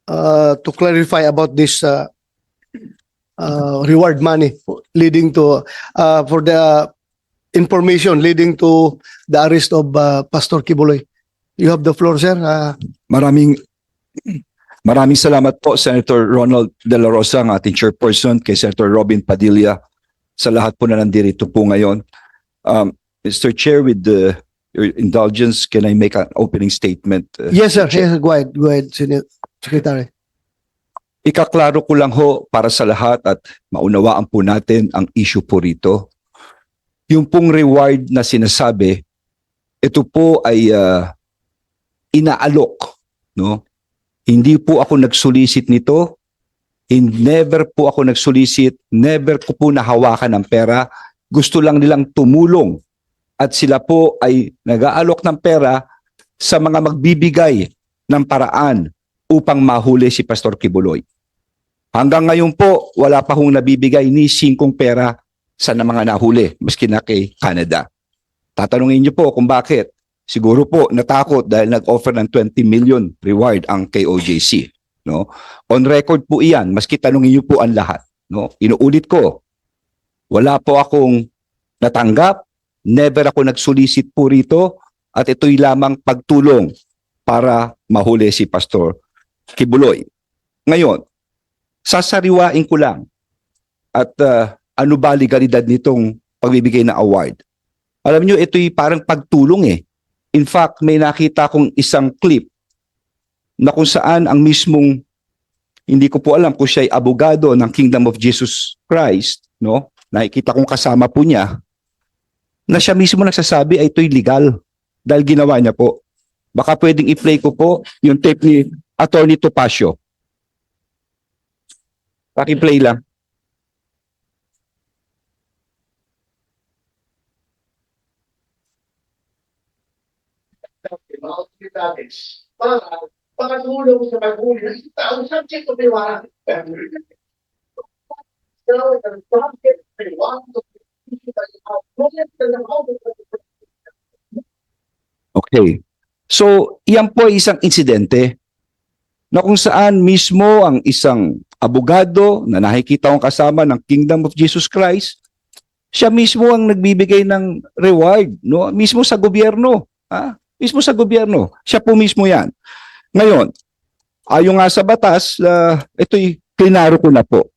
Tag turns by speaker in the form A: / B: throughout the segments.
A: to clarify about this reward money leading to for the information leading to the arrest of Pastor Kibuloy. You have the floor, sir.
B: Maraming salamat po, Senator Ronald De La Rosa, ang ating chairperson, kay Senator Robin Padilla, sa lahat po na nandito po ngayon. Mr. Chair, with your indulgence, can I make an opening statement?
A: Yes, sir. Yes, go ahead, Secretary.
B: Ikaklaro ko lang ho para sa lahat at maunawaan po natin ang issue po rito. Yung pong reward na sinasabi, ito po ay inaalok, no? Hindi po ako nagsolicit nito. Never po ako nagsolicit, never ko po nahawakan ng pera. Gusto lang nilang tumulong at sila po ay nag-aalok ng pera sa mga magbibigay ng paraan upang mahuli si Pastor Kibuloy. Hanggang ngayon po, wala pa hong nabibigay ni singkong pera sa mga nahuli, maski na kay Canada. Tatanungin niyo po kung bakit. Siguro po natakot dahil nag-offer ng 20 million reward ang KOJC. No? On record po iyan, maski tanungin niyo po ang lahat. No? Inuulit ko, wala po akong natanggap, never ako nagsolicit po rito, at ito'y lamang pagtulong para mahuli si Pastor Kibuloy. Ngayon, sasariwain ko lang at ano ba legalidad nitong pagbibigay ng award. Alam niyo, ito'y parang pagtulong eh. In fact, may nakita kong isang clip na kung saan ang mismong, hindi ko po alam kung siya ay abogado ng Kingdom of Jesus Christ, no? Nakikita kong kasama po niya, na siya mismo nagsasabi ay ito'y legal dahil ginawa niya po. Baka pwedeng i-play ko po yung tape ni Attorney Topacio. Paki-play lang.
C: Pakatulong sa maghuli ng isang subject of the warrant. So, the subject of the warrant
B: Okay. So, iyan po ay isang insidente na kung saan mismo ang isang abogado na nakikita kong kasama ng Kingdom of Jesus Christ, siya mismo ang nagbibigay ng reward, no? Mismo sa gobyerno. Mismo sa gobyerno. Siya po mismo yan. Ngayon, ayon nga sa batas, ito'y klinaro ko na po.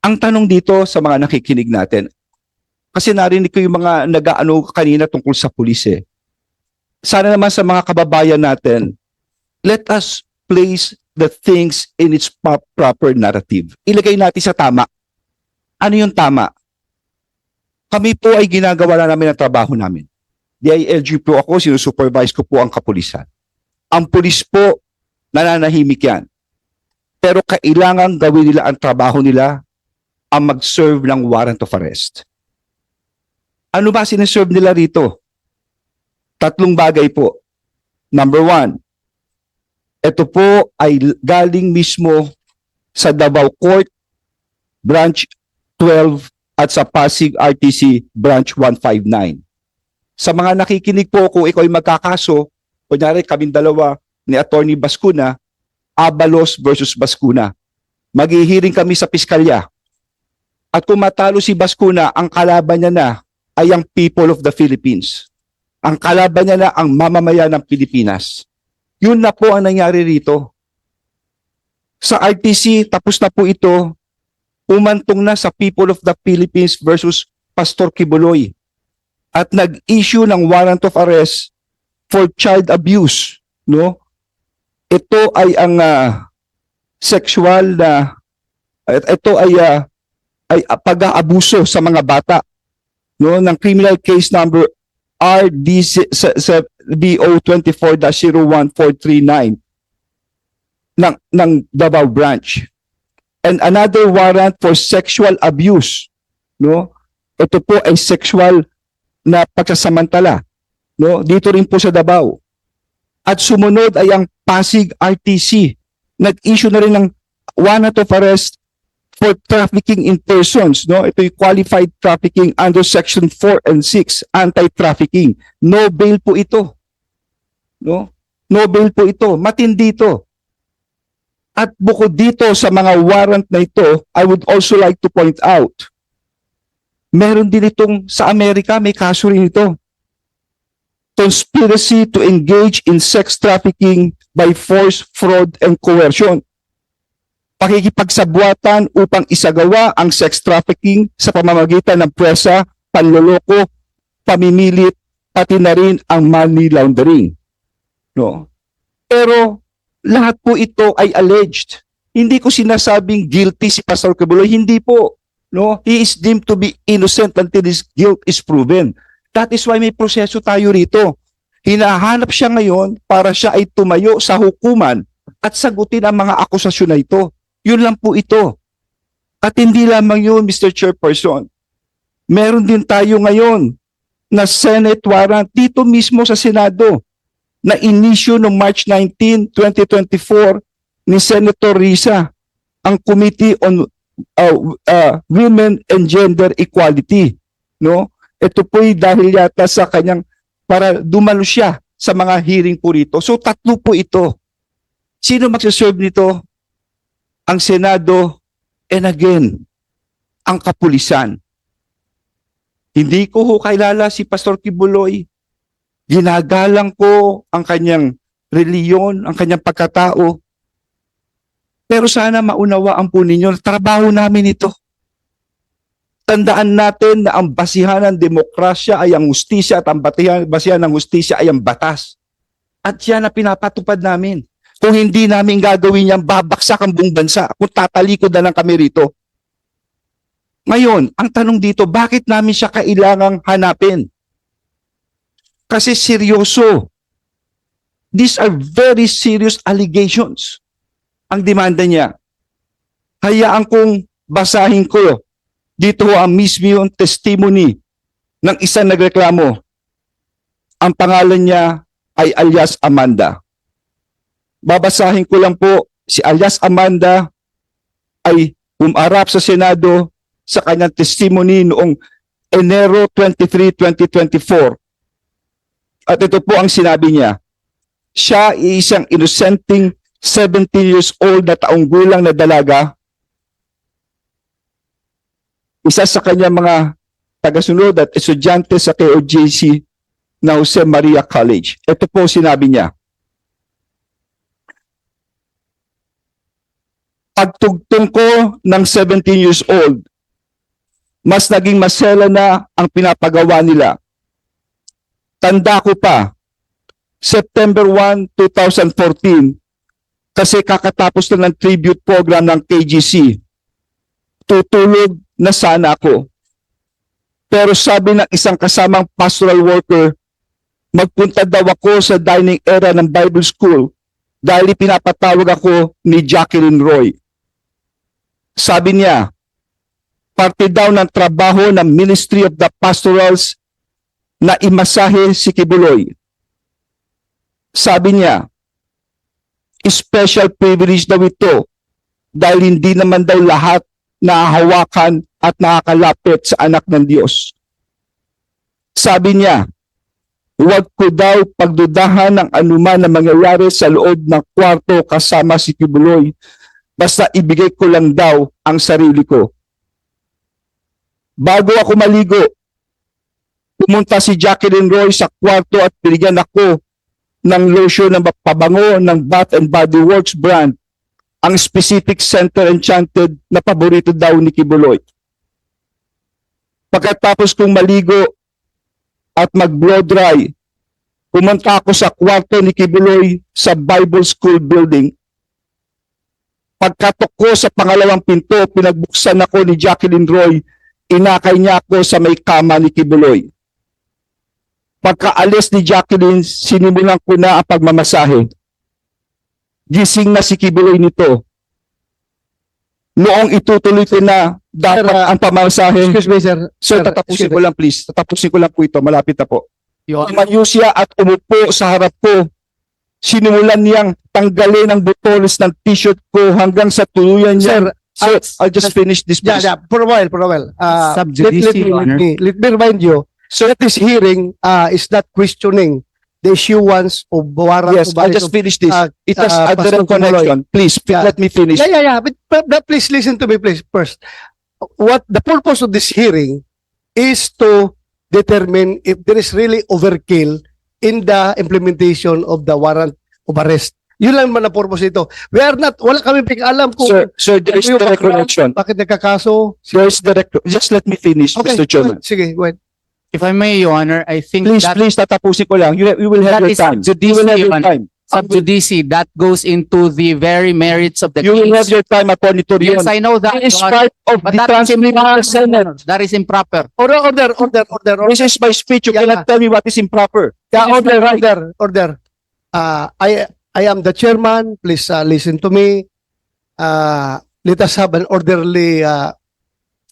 B: Ang tanong dito sa mga nakikinig natin, kasi narinig ko yung mga nag-aano kanina tungkol sa pulis eh. Sana naman sa mga kababayan natin, let us place the things in its proper narrative. Ilagay natin sa tama. Ano yung tama? Kami po ay ginagawa na namin ang trabaho namin. DILG po ako, sinusupervise ko po ang kapulisan. Ang pulis po, nananahimik yan. Pero kailangan gawin nila ang trabaho nila, ang mag-serve ng warrant of arrest. Ano ba sinaserve nila rito? 3 bagay po. Number 1, ito po ay galing mismo sa Davao Court, Branch 12 at sa Pasig RTC Branch 159. Sa mga nakikinig po, kung ikaw ay magkakaso, kunyari kaming dalawa ni Attorney Bascuna, Abalos versus Bascuna. Maghihiring kami sa piskalya. At kung matalo si Bascuna, ang kalaban niya na ay ang people of the Philippines. Ang kalaban niya na ang mamamayan ng Pilipinas. Yun na po ang nangyari rito. Sa RTC, tapos na po ito, umantong na sa people of the Philippines versus Pastor Kibuloy. At nag-issue ng warrant of arrest for child abuse, no? Ito ay ang sexual na ito ay pag-aabuso sa mga bata, no, ng criminal case number RDBO 24-01439 ng Davao branch. And another warrant for sexual abuse, no? Ito po ay sexual na pagsasamantala, no? Dito rin po sa Davao. At sumunod ay ang Pasig RTC. Nag-issue na rin ng warrant of arrest for trafficking in persons, no? Ito'y qualified trafficking under section 4 and 6, anti-trafficking. No bail po ito. No? No bail po ito. Matindi ito. At bukod dito sa mga warrant na ito, I would also like to point out, meron din itong sa Amerika, may kaso rin ito. Conspiracy to engage in sex trafficking by force, fraud, and coercion. Pakikipagsabuatan upang isagawa ang sex trafficking sa pamamagitan ng presa, panloloko, pamimilit, pati na rin ang money laundering. No? Pero lahat po ito ay alleged. Hindi ko sinasabing guilty si Pastor Quiboloy, hindi po. No? He is deemed to be innocent until his guilt is proven. That is why may proseso tayo rito. Hinahanap siya ngayon para siya ay tumayo sa hukuman at sagutin ang mga akusasyon na ito. Yun lang po ito. At hindi lamang yun, Mr. Chairperson. Meron din tayo ngayon na Senate warrant dito mismo sa Senado na inisyu noong March 19, 2024 ni Senator Risa, ang Committee on Women and Gender Equality. No? Ito po'y dahil yata sa kanyang, para dumalo siya sa mga hearing po rito. So tatlo po ito. Sino magsaserve nito? Ang Senado, and again, ang kapulisan. Hindi ko ho kilala si Pastor Quiboloy. Ginagalang ko ang kanyang reliyon, ang kanyang pagkatao. Pero sana maunawaan po ninyo, trabaho namin ito. Tandaan natin na ang basihan ng demokrasya ay ang hustisya at ang basihan ng hustisya ay ang batas. At yan ang pinapatupad namin. Kung hindi namin gagawin yan, babaksak ang buong bansa. Kung tatalikod na lang kami rito. Ngayon, ang tanong dito, bakit namin siya kailangang hanapin? Kasi seryoso. These are very serious allegations. Ang demanda niya. Hayaan kong basahin ko. Dito ang mismo yung testimony ng isang nagreklamo. Ang pangalan niya ay alias Amanda. Babasahin ko lang po, si alias Amanda ay umarap sa Senado sa kanyang testimony noong Enero 23, 2024. At ito po ang sinabi niya. Siya ay isang innocenting 17 years old na taong gulang na dalaga. Isa sa kanyang mga tagasunod at estudyante sa KOJC na Jose Maria College. Ito po sinabi niya. Pagtugtong ko ng 17 years old, mas naging masela na ang pinapagawa nila. Tanda ko pa, September 1, 2014, kasi kakatapos na ng tribute program ng KGC. Tutulog na sana ako. Pero sabi ng isang kasamang pastoral worker, magpunta daw ako sa dining area ng Bible School dahil pinapatawag ako ni Jacqueline Roy. Sabi niya, parte daw ng trabaho ng Ministry of the Pastorals na imasahe si Quiboloy. Sabi niya, special privilege daw ito dahil hindi naman daw lahat nahahawakan at nakakalapit sa anak ng Diyos. Sabi niya, huwag ko daw pagdudahan ng anuman na mangyayari sa loob ng kwarto kasama si Quiboloy. Basta ibigay ko lang daw ang sarili ko. Bago ako maligo, pumunta si Jacqueline Roy sa kwarto at binigyan ako ng lotion ng pabango ng Bath and Body Works brand, ang specific Center Enchanted na paborito daw ni Quiboloy. Pagkatapos kong maligo at mag-blow dry, pumunta ako sa kwarto ni Quiboloy sa Bible School building. Pagkatok ko sa pangalawang pinto, pinagbuksan ako ni Jacqueline Roy, inakay niya ako sa may kama ni Quiboloy. Pagkaalis ni Jacqueline, sinimulan ko na ang pagmamasahe. Gising na si Quiboloy nito. Noong itutuloy ko na dapat ang pamasahe.
A: Excuse me, sir.
B: Sir, tatapusin ko lang please. Tatapusin ko lang po ito. Malapit na po. Tumayo siya at umupo sa harap ko. Sinimulan niyang tanggalin ang butones ng t-shirt ko hanggang sa tuluyan niya.
A: Sir,
B: I'll just finish this please.
A: for a while.
D: Sub judice, Your Honor.
A: Let me remind you, so that this hearing is not questioning the issuance of warrant
B: Yes,
A: of
B: I'll
A: arrest
B: just
A: of-
B: finish this. It has a
A: Pastor
B: direct connection. Please,
A: Yeah.
B: let me finish.
A: Yeah. But please listen to me, please, first. What the purpose of this hearing is to determine if there is really overkill in the implementation of the warrant of arrest. Yun lang man ang purpose ito. Wala kami alam kung
B: Sir, there is
A: ano yung
B: direct
A: background,
B: connection.
A: bakit nagkakaso.
B: There is direct. Just let me finish, Mr. Chairman.
A: Sige, go ahead.
D: If I may, Your Honor, I think
B: Please, tatapusin ko lang. You will have
D: That
B: your
D: is
B: time.
D: sub
B: You will have
D: judice,
B: your
D: Your
B: time.
D: sub judice, that goes into the very merits of the
B: You will
D: case.
B: have your time, Attorney Torion.
D: Yes, I know that,
B: It is
D: Your Honor,
B: part of
D: but
B: the
D: that is
B: transcript of the
D: improper,
B: Senate.
D: Your Honor. That is improper.
A: Order.
B: This is my speech. You
A: Yeah.
B: cannot tell me what is improper.
A: Yeah,
B: This is my right.
A: order. I am the chairman. Please listen to me. Let us have an orderly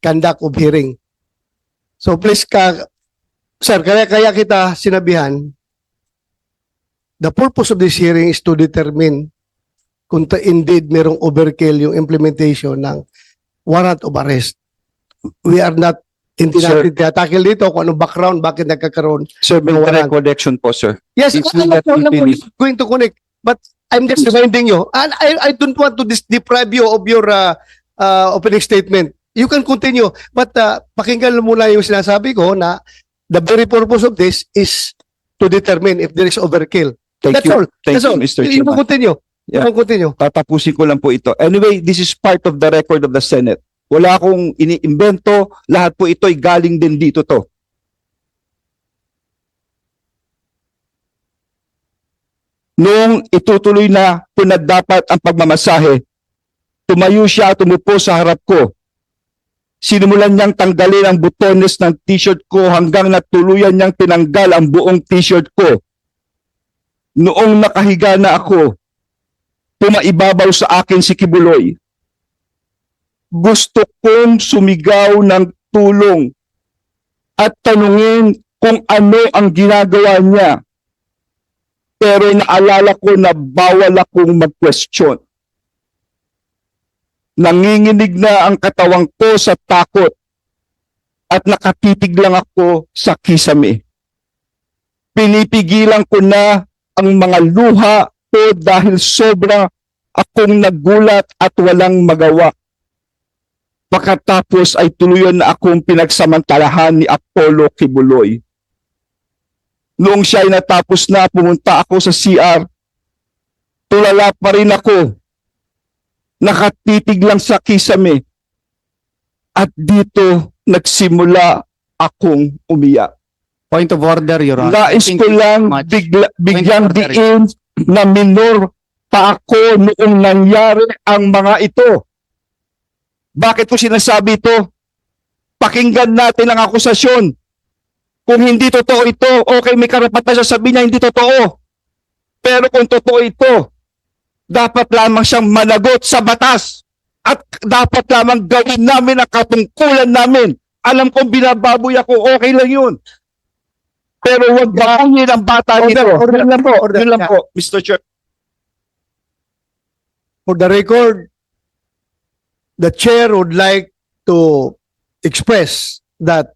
A: conduct of hearing. So please, sir, kaya kita sinabihan, the purpose of this hearing is to determine kung indeed merong overkill yung implementation ng warrant of arrest. We are not, hindi
B: Sir.
A: natin tinatakil dito kung anong background, bakit nagkakaroon.
B: Sir, may
A: No,
B: direct
A: wala.
B: connection po, sir.
A: Yes,
B: Please
A: alam
B: let
A: ko,
B: me
A: alam ko,
B: finish.
A: it's going to connect. But I'm just reminding you, and I don't want to deprive you of your opening statement. You can continue. But pakinggan muna yung sinasabi ko na the very purpose of this is to determine if there is overkill.
B: Thank
A: That's
B: you.
A: all.
B: Thank
A: That's
B: you,
A: all.
B: Mr.
A: You can
B: Chairman.
A: continue. You
B: Yeah.
A: can continue.
B: Tatapusin ko lang po ito. Anyway, this is part of the record of the Senate. Wala akong iniimbento. Lahat po ito ay galing din dito to. Noong itutuloy na po na dapat ang pagmamasahe, tumayo siya at umupo sa harap ko. Sinimulan niyang tanggalin ang butones ng t-shirt ko hanggang natuluyan niyang tinanggal ang buong t-shirt ko. Noong nakahiga na ako, pumaibabaw sa akin si Kibuloy. Gusto kong sumigaw ng tulong at tanungin kung ano ang ginagawa niya. Pero naalala ko na bawal akong mag-question. Nanginginig na ang katawang ko sa takot at nakatitig lang ako sa kisame. Pinipigilan ko na ang mga luha ko dahil sobra akong nagulat at walang magawa. Pagkatapos ay tuluyan na akong pinagsamantalahan ni Apollo Kibuloy. Noong siya ay natapos na, pumunta ako sa CR. Tulala pa rin ako. Nakatitig lang sa kisame. At dito nagsimula akong umiyak.
D: Point of order, Your Honor.
B: Nais
D: Thank
B: ko
D: you
B: lang
D: so much.
B: bigyang
D: Point of order.
B: diin na minor pa ako noong nangyari ang mga ito. Bakit ko sinasabi ito? Pakinggan natin ang akusasyon. Kung hindi totoo ito, okay, may karapatan siya sabihin niya hindi totoo. Pero kung totoo ito, dapat lamang siyang managot sa batas. At dapat lamang gawin namin ang katungkulan namin. Alam kong binababoy ako, okay lang yun. Pero huwag bakunin ang bata nito.
A: Order
B: Yun lang po,
A: order.
B: yun lang
A: Yeah.
B: po, Mr. Chair.
A: For the record, the chair would like to express that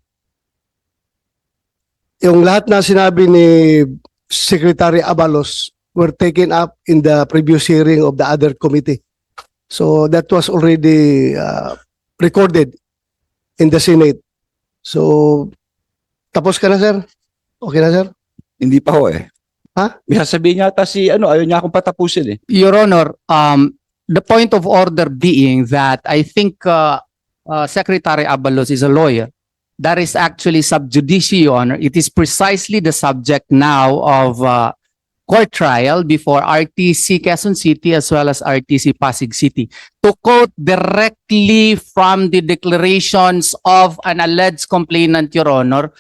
A: yung lahat na sinabi ni Secretary Abalos were taken up in the previous hearing of the other committee. So that was already recorded in the Senate. So, tapos ka na, sir? Okay na, sir?
B: Hindi pa ho eh.
A: Ha?
B: May sasabihin yata ayaw niya akong patapusin eh.
D: Your Honor, the point of order being that I think Secretary Abalos is a lawyer. That is actually sub judice, Your Honor. It is precisely the subject now of court trial before RTC Quezon City as well as RTC Pasig City. To quote directly from the declarations of an alleged complainant, Your Honor,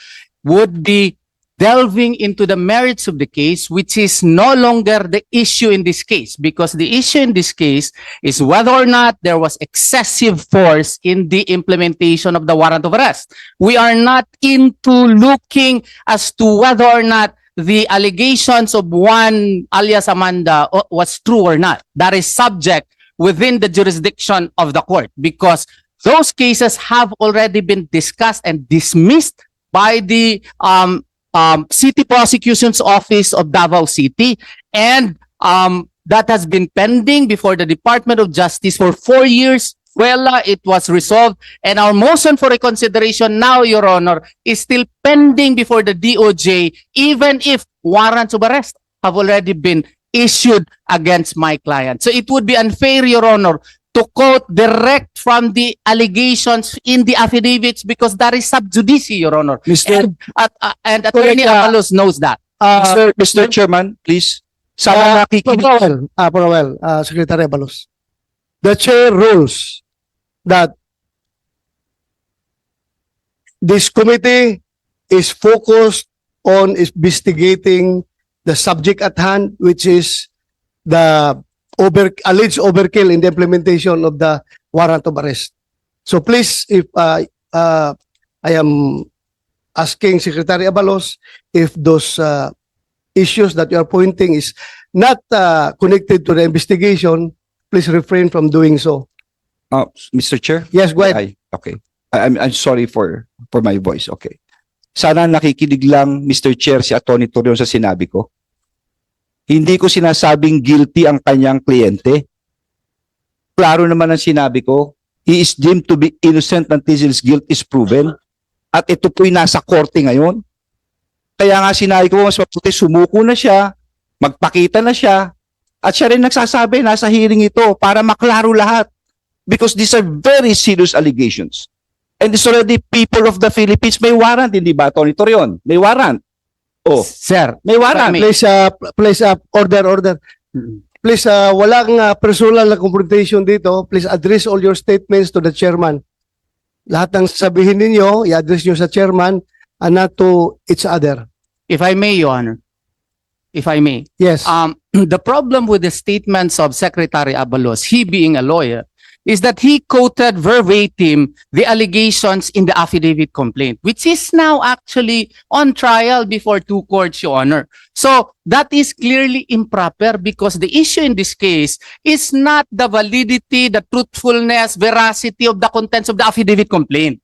D: would be delving into the merits of the case, which is no longer the issue in this case, because the issue in this case is whether or not there was excessive force in the implementation of the warrant of arrest. We are not into looking as to whether or not the allegations of one alias Amanda was true or not. That is subject within the jurisdiction of the court, because those cases have already been discussed and dismissed by the City Prosecution's Office of Davao City, and that has been pending before the Department of Justice for 4 years. It was resolved, and our motion for reconsideration now, Your Honor, is still pending before the DOJ, even if warrants of arrest have already been issued against my client. So it would be unfair, Your Honor, to quote direct from the allegations in the affidavits because that is sub judice, Your Honor.
B: Mr.
D: And Attorney Abalos knows that.
B: Mr. Chairman, please. Sana nakikinig.
A: Secretary Abalos. The chair rules that this committee is focused on investigating the subject at hand, which is the alleged overkill in the implementation of the warrant of arrest. So please, if I am asking Secretary Abalos if those issues that you are pointing is not connected to the investigation, please refrain from doing so.
B: Mr. Chair?
A: Yes, go ahead.
B: Okay. I'm sorry for my voice. Okay. Sana nakikinig lang, Mr. Chair, si Atty. Torion sa sinabi ko. Hindi ko sinasabing guilty ang kanyang kliyente. Klaro naman ang sinabi ko. He is deemed to be innocent until his guilt is proven. At ito po'y nasa korte ngayon. Kaya nga sinabi ko, mas mabuti sumuko na siya, magpakita na siya, at siya rin nagsasabi, nasa hearing ito para maklaro lahat. Because these are very serious allegations. And it's already people of the Philippines may warrant, hindi ba, Atty. Torion? May warrant. Oh,
D: Sir,
B: may warrant.
A: Please, order. Please, walang personal na confrontation dito. Please address all your statements to the chairman. Lahat ng sabihin ninyo, i-address nyo sa chairman and not to each other.
D: if I may, Your Honor, if I may.
A: Yes.
D: The problem with the statements of Secretary Abalos, he being a lawyer, is that he quoted verbatim the allegations in the affidavit complaint, which is now actually on trial before two courts, Your Honor. So that is clearly improper because the issue in this case is not the validity, the truthfulness, veracity of the contents of the affidavit complaint.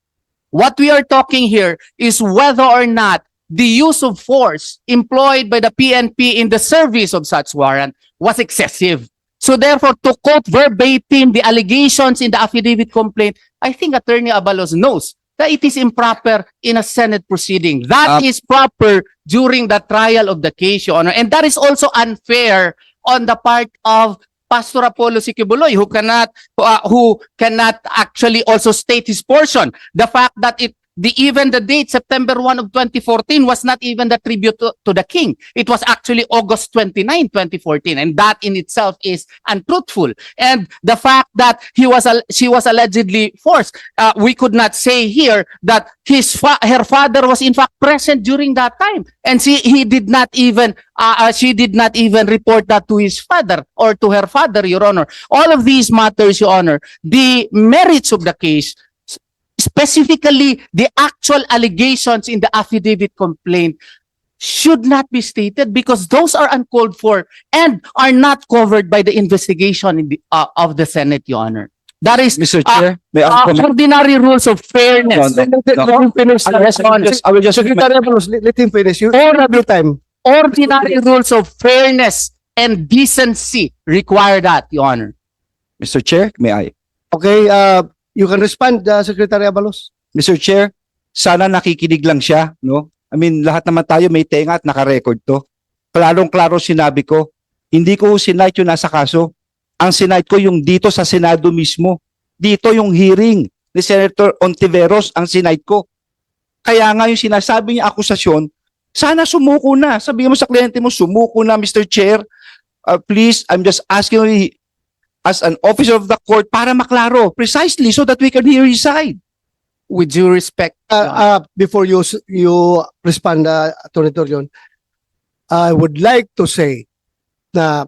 D: What we are talking here is whether or not the use of force employed by the PNP in the service of such warrant was excessive. So therefore, to quote verbatim the allegations in the affidavit complaint, I think Attorney Abalos knows that it is improper in a Senate proceeding. That is proper during the trial of the case, Your Honor. And that is also unfair on the part of Pastor Apollo Sikibuloy, who cannot actually also state his portion. The fact that even the date, September 1 of 2014, was not even the tribute to the king. It was actually August 29, 2014. And that in itself is untruthful. And the fact that she was allegedly forced, we could not say here that her father was in fact present during that time. And she did not even report that to his father or to her father, Your Honor. All of these matters, Your Honor, the merits of the case, specifically the actual allegations in the affidavit complaint, should not be stated because those are uncalled for and are not covered by the investigation of the Senate, Your Honor. That is
B: Mr. Chair, may I comment?
D: ordinary rules of fairness.
B: No. I will just
A: Secretary Abalos, let him finish. You
D: Or-
A: have your time.
D: Ordinary rules of fairness and decency require that, Your Honor.
B: Mr. Chair, may I?
A: Okay, you can respond, Secretary Abalos.
B: Mr. Chair, sana nakikinig lang siya, no? I mean, lahat naman tayo may tenga at naka-record to. Klarong-klaro sinabi ko, hindi ko sinight yung nasa kaso. Ang sinight ko yung dito sa Senado mismo. Dito yung hearing ni Senator Ontiveros ang sinight ko. Kaya nga yung sinasabi niya akusasyon, sana sumuko na. Sabihin mo sa kliyente mo, sumuko na, Mr. Chair. Please, I'm just asking you as an officer of the court para maklaro precisely so that we can hear his side.
D: With due respect,
A: Before you respond, Atty. Torion, I would like to say na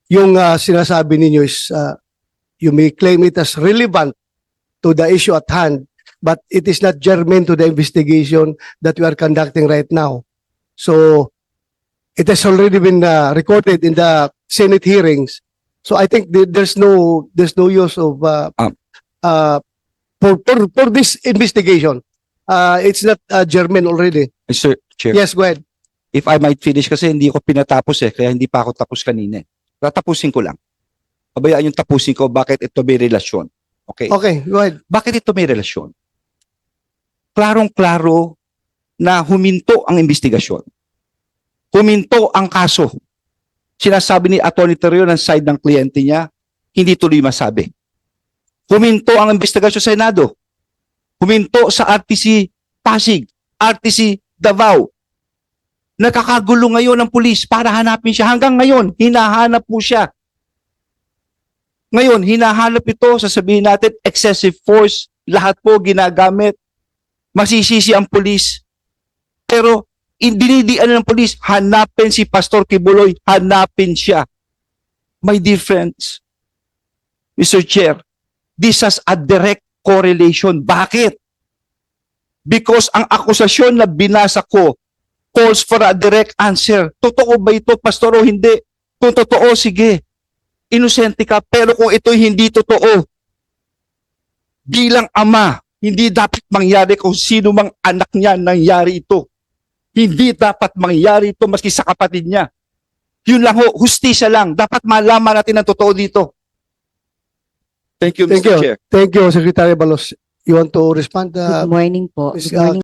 A: yung sinasabi ninyo is you may claim it as relevant to the issue at hand, but it is not germane to the investigation that we are conducting right now. So it has already been recorded in the Senate hearings. So I think there's no use of for this investigation. It's not germane already.
B: Mr. Chair.
A: Yes, go ahead.
B: If I might finish kasi hindi ko pinatapos kaya hindi pa ako tapos kanina. Tatapusin ko lang. Pabayaan yung tapusin ko bakit ito may relasyon. Okay.
A: Okay, go ahead.
B: Bakit ito may relasyon? Klarong-klaro na huminto ang investigasyon. Huminto ang kaso. Sinasabi ni Atty. Terrio ng side ng kliyente niya, hindi tuloy masabi. Huminto ang investigasyon sa Senado. Huminto sa RTC Pasig, RTC Davao. Nakakagulo ngayon ng pulis para hanapin siya. Hanggang ngayon, hinahanap po siya. Ngayon, hinahanap ito, sasabihin natin, excessive force, lahat po ginagamit. Masisisi ang pulis. Pero, dinidian ng pulis, hanapin si Pastor Kibuloy, hanapin siya. My dear friends, Mr. Chair, this has a direct correlation. Bakit? Because ang akusasyon na binasa ko calls for a direct answer. Totoo ba ito, Pastor, o hindi? Kung totoo, sige. Inosente ka. Pero kung ito'y hindi totoo, bilang ama, hindi dapat mangyari kung sino mang anak niya nangyari ito. Hindi dapat mangyari ito maski sa kapatid niya. Yun lang ho, hustisya lang. Dapat malaman natin ang totoo dito. Thank you,
A: Thank
B: Mr.
A: you.
B: Chair.
A: Thank you, Secretary Abalos. You want to respond?
E: Good morning po.
A: Ms.
E: Good morning.